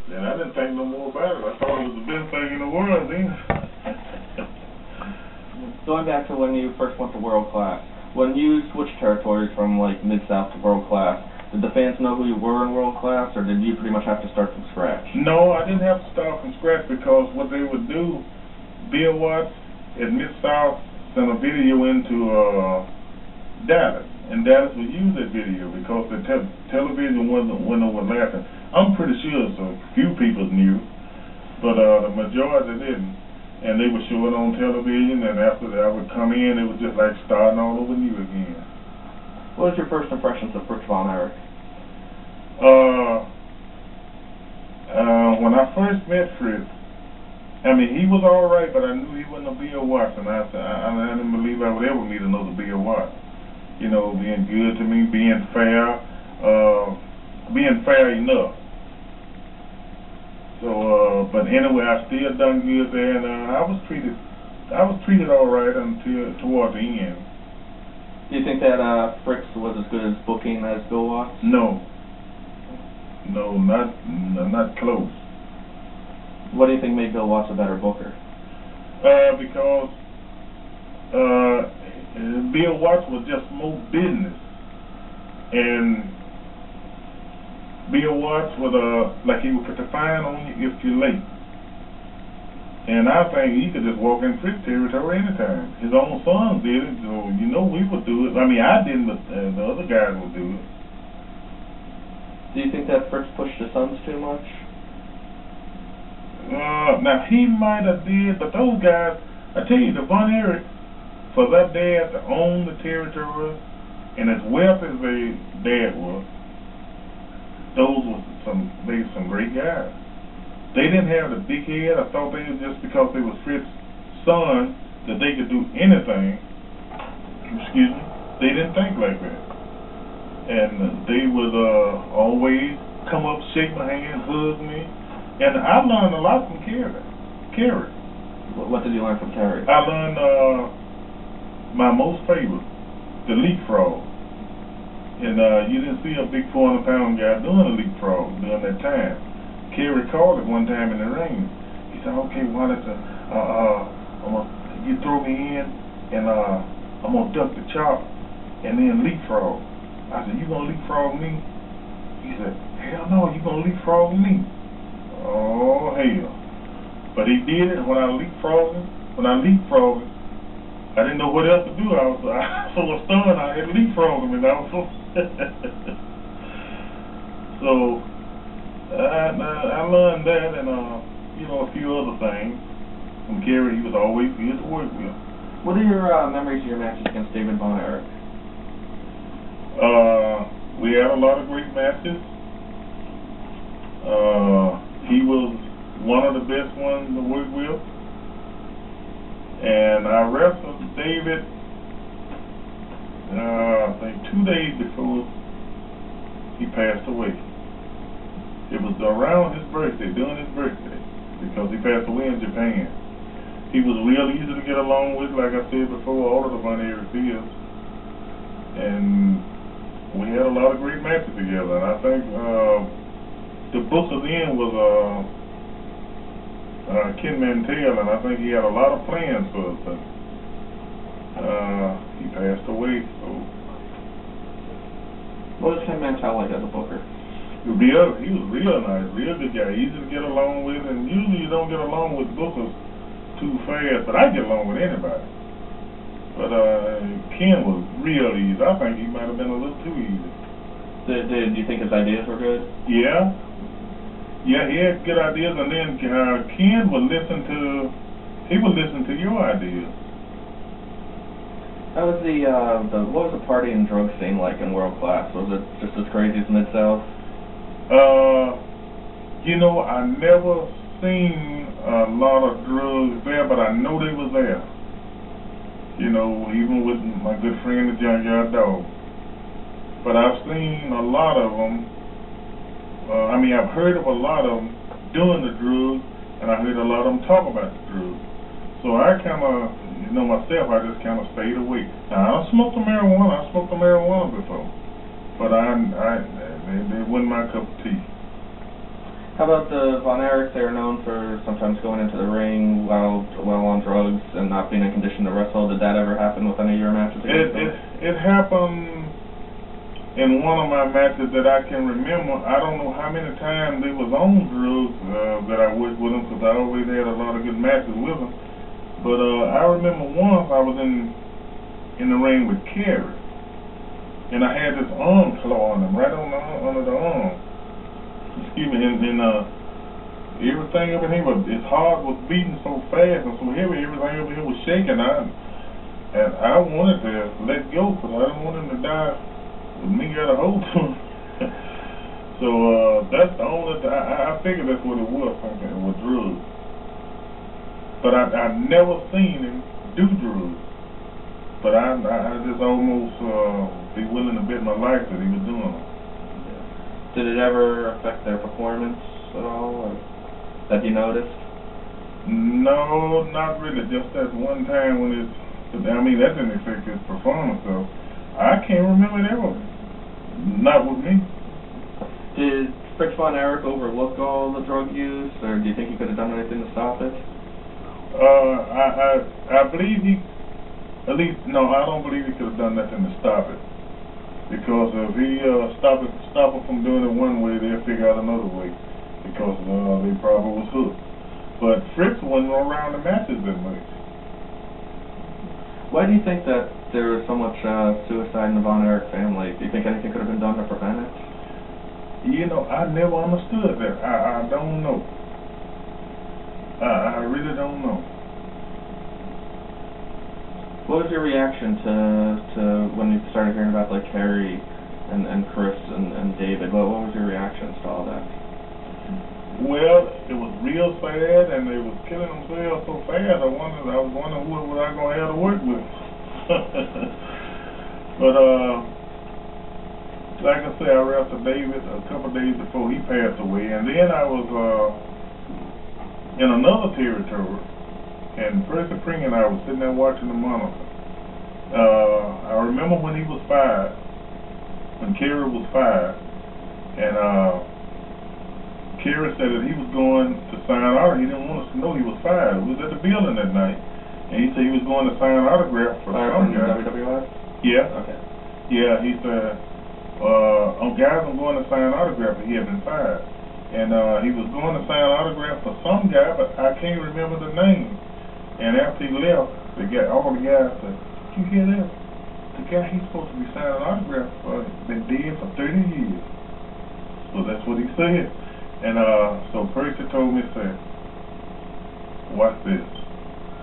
And I didn't think no more about it. I thought it was the best thing in the world then. Going back to when you first went to World Class, when you switched territories from like Mid-South to World Class, did the fans know who you were in World Class, or did you pretty much have to start from scratch? No, I didn't have to start from scratch because what they would do, Bill Watts at Mid-South sent a video into Dallas, and Dallas would use that video because the television wasn't laughing. I'm pretty sure so few people knew, but the majority didn't. And they would show it on television, and after that I would come in, it was just like starting all over new again. What was your first impressions of Fritz von Erich? When I first met Fritz, I mean, he was all right, but I knew he wasn't a Bill Watts, and I didn't believe I would ever meet another Bill Watts. You know, being good to me, being fair enough. So, but anyway, I still done good there, and I was treated all right until toward the end. Do you think that Fritz was as good as booking as Bill Watts? No, not close. What do you think made Bill Watts a better booker? Because Bill Watts was just more business, and Bill Watts was like he would put the fine on you if you're late. And I think he could just walk in Fritz territory anytime. His own sons did it, so you know we would do it. I mean, I didn't, but the other guys would do it. Do you think that Fritz pushed his sons too much? Now he might have did, but those guys, I tell you, the Von Erich, for that dad to own the territory and as wealthy as their dad was, those were some great guys. They didn't have the big head. I thought they were just because they was Fritz's son that they could do anything. Excuse me. They didn't think like that. And they would always come up, shake my hand, hug me. And I learned a lot from Erich. What did you learn from Erich? I learned my most favorite, the leapfrog. And you didn't see a big 400-pound guy doing a leapfrog during that time. Erich called it one time in the ring. He said, "Okay, why don't you throw me in, and I'm gonna duck the chop, and then leapfrog." I said, "You gonna leapfrog me?" He said, "Hell no, you gonna leapfrog me." Oh hell! But he did it when I leapfrogged. I didn't know what else to do. I was so stunned. I had leapfrogged him, and I was so. So I learned that, and a few other things from Erich. He was always good to work with. What are your memories of your matches against David von Erich? We had a lot of great matches. He was one of the best ones to work with. And I wrestled David, I think 2 days before he passed away. It was around his birthday, during his birthday, because he passed away in Japan. He was real easy to get along with, like I said before, all of the Von Erich is. And we had a lot of great matches together. And I think the booker then was Ken Mantell, and I think he had a lot of plans for us, but he passed away. So, what was Ken Mantell like as a booker? He was real nice, real good guy, easy to get along with, and usually you don't get along with bookers too fast, but I get along with anybody. But Ken was real easy. I think he might have been a little too easy. Did you think his ideas were good? Yeah. Yeah, he had good ideas, and then Ken would listen to your ideas. How was what was the party and drug scene like in World Class? Was it just as crazy as Mid-South? I never seen a lot of drugs there, but I know they was there. Even with my good friend, the Junkyard Dog. But I've seen a lot of them. I've heard of a lot of them doing the drugs, and I heard a lot of them talk about the drugs. So I kind of, myself, I just kind of stayed away. Now, I smoked the marijuana. I smoked the marijuana before, but they wasn't my cup of tea. How about the Von Erichs? They are known for sometimes going into the ring while on drugs and not being in condition to wrestle. Did that ever happen with any of your matches against them? It happened in one of my matches that I can remember. I don't know how many times they was on drugs that I worked with them, because I always had a lot of good matches with them. But I remember once I was in the ring with Erich, and I had this arm claw on him, right under the arm. Excuse me, and everything over here his heart was beating so fast and so heavy, everything over here was shaking. And I wanted to let go, because I didn't want him to die with me got a hold to him. So that's the only I figured that's what it was, something with drugs. But I never seen him do drugs. But I just almost be willing to bet my life that he was doing them. Did it ever affect their performance at all, or that you noticed? No, not really. Just that one time when that didn't affect his performance, so I can't remember it ever. Not with me. Did Fritz Von Erich overlook all the drug use, or do you think he could have done anything to stop it? I believe I don't believe he could have done nothing to stop it. Because if he stop it from doing it one way, they'll figure out another way. Because they probably was hooked. But Fritz wasn't around the matches that much. Why do you think that there was so much suicide in the Von Erich family? Do you think anything could have been done to prevent it? I never understood that. I don't know. I really don't know. What was your reaction to when you started hearing about like Harry and Chris and David? What was your reactions to all that? Well, it was real sad, and they was killing themselves so fast. I was wondering who was I gonna have to work with. But like I said, I wrestled David a couple of days before he passed away, and then I was in another territory. And Percy Pring and I was sitting there watching the monitor. I remember when he was fired, when Kerry was fired, and Kerry said that he was going to sign autographs. He didn't want us to know he was fired. We was at the building that night, and he said he was going to sign autographs for some guy. WWF? Yeah. Okay. Yeah, he said, guys, I'm going to sign autographs. He had been fired. And he was going to sign autographs for some guy, but I can't remember the name. And after he left, all the guys said, "Did you hear that? The guy he's supposed to be signing autographs for been dead for 30 years." So that's what he said. And so Percy told me, said, "Watch this.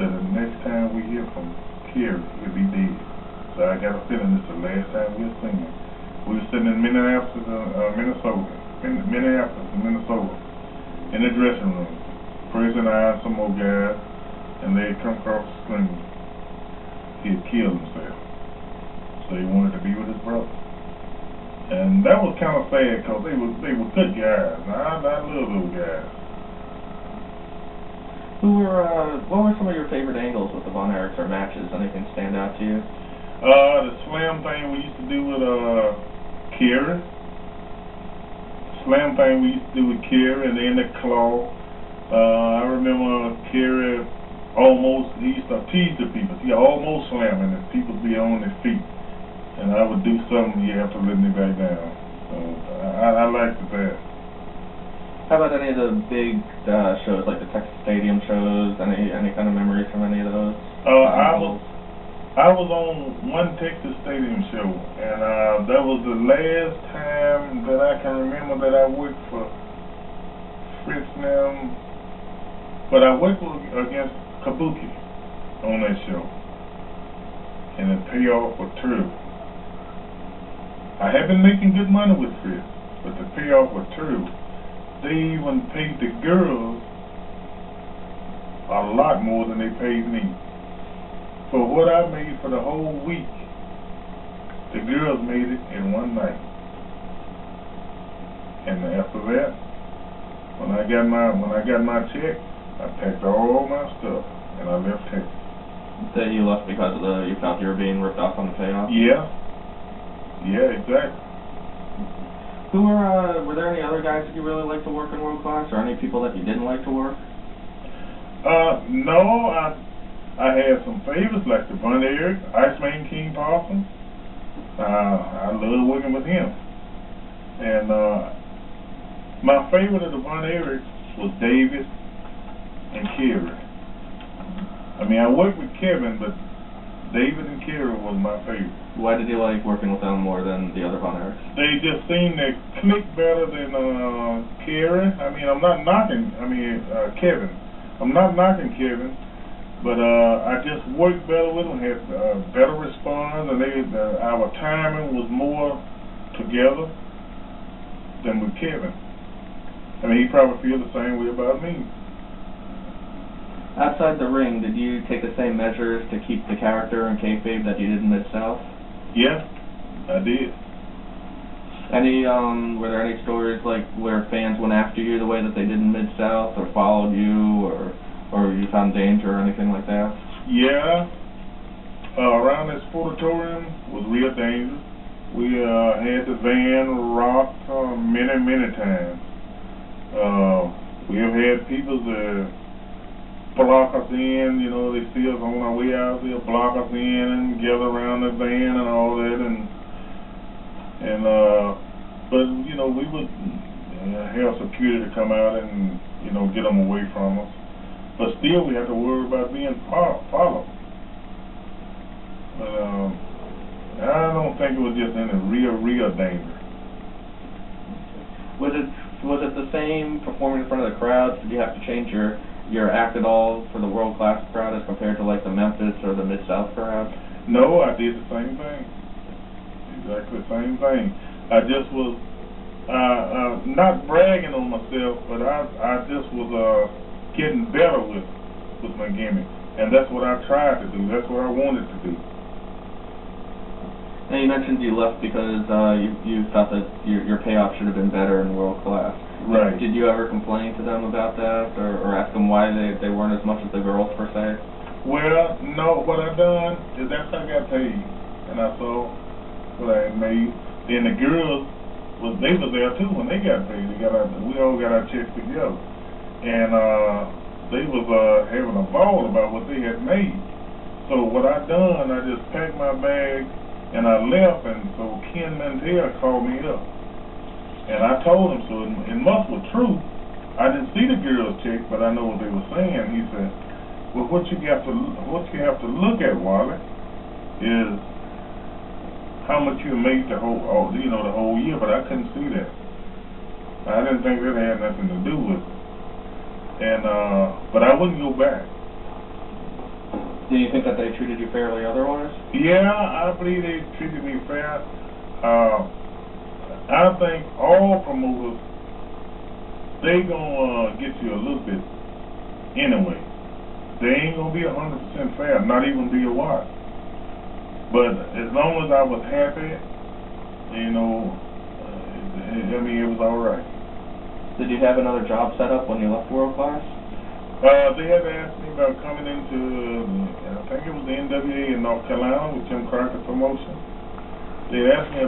Said the next time we hear from Kerry, he'll be dead." So I got a feeling this is the last time we'll see him. We were sitting in Minneapolis, Minnesota, in the dressing room. Percy and I and some more guys. And they had come across the screen. He had killed himself. So he wanted to be with his brother. And that was kind of sad, because they were good guys. I love those guys. What were some of your favorite angles with the Von Erichs or matches? Anything stand out to you? The slam thing we used to do with Kerry. Slam thing we used to do with Kerry, and then the claw. I remember Kerry he used to tease the people. He almost slamming, and people be on their feet. And I would do something, you have to let me back down. So I liked that. How about any of the big shows, like the Texas Stadium shows? Any kind of memories from any of those? I was on one Texas Stadium show, and that was the last time that I can remember that I worked for Fritz now. But I worked against Kabuki on that show, and the payoff was terrible. I had been making good money with Fritz, but the payoff was terrible. They even paid the girls a lot more than they paid me. For what I made for the whole week, the girls made it in one night. And after that, when I got my check, I packed all my stuff and I left Texas. That you left because you felt you were being ripped off on the payoff? Yeah. Yeah, exactly. Were there any other guys that you really liked to work in World Class, or any people that you didn't like to work? No, I had some favorites like the Von Erich, Iceman King Paulson. I love working with him. And my favorite of the Von Erichs was David and Kerry. I mean, I worked with Kevin, but David and Kerry was my favorite. Why did you like working with them more than the other Von Erichs? They just seemed to click better than Kerry. I mean, I'm not knocking, Kevin. I'm not knocking Kevin, but I just worked better with them, had better response, and our timing was more together than with Kevin. I mean, he probably feels the same way about me. Outside the ring, did you take the same measures to keep the character and kayfabe that you did in Mid-South? Yeah, I did. Were there any stories like where fans went after you the way that they did in Mid-South, or followed you, or you found danger or anything like that? Yeah. Around this sportatorium was real dangerous. We had the van rocked many times. We have had people that block us in, you know, they see us on our way out, they'll block us in and gather around the van and all that, but, you know, we would have security to come out and, you know, get them away from us. But still, we have to worry about being followed. But I don't think it was just any real danger. Was it the same performing in front of the crowds? Did you have to change your act at all for the World Class crowd as compared to like the Memphis or the Mid-South crowd? No, I did the same thing. Exactly the same thing. I just was not bragging on myself, but I just was getting better with my gimmick, and that's what I tried to do. That's what I wanted to do. Now you mentioned you left because you felt that your payoff should have been better in World Class. Right. Did you ever complain to them about that, or ask them why they weren't as much as the girls per se? Well, no. What I done is that's how I got paid, and I saw what I had made. Then the girls was there too when they got paid. We all got our checks together, and they was having a ball about what they had made. So what I done, I just packed my bag and I left, and so Ken Mantell called me up. And I told him, so it must be true. I didn't see the girls' check, but I know what they were saying. He said, well, what you have to look at, Wally, is how much you made the whole year, but I couldn't see that. I didn't think that had nothing to do with it. And, but I wouldn't go back. Do you think that they treated you fairly otherwise? Yeah, I believe they treated me fair. I think all promoters, they gonna get you a little bit anyway. They ain't gonna be 100% fair, not even be a watch. But as long as I was happy, you know, it was all right. Did you have another job set up when you left World Class? They had asked me about coming into, I think it was the NWA in North Carolina with Jim Crockett Promotion. They asked me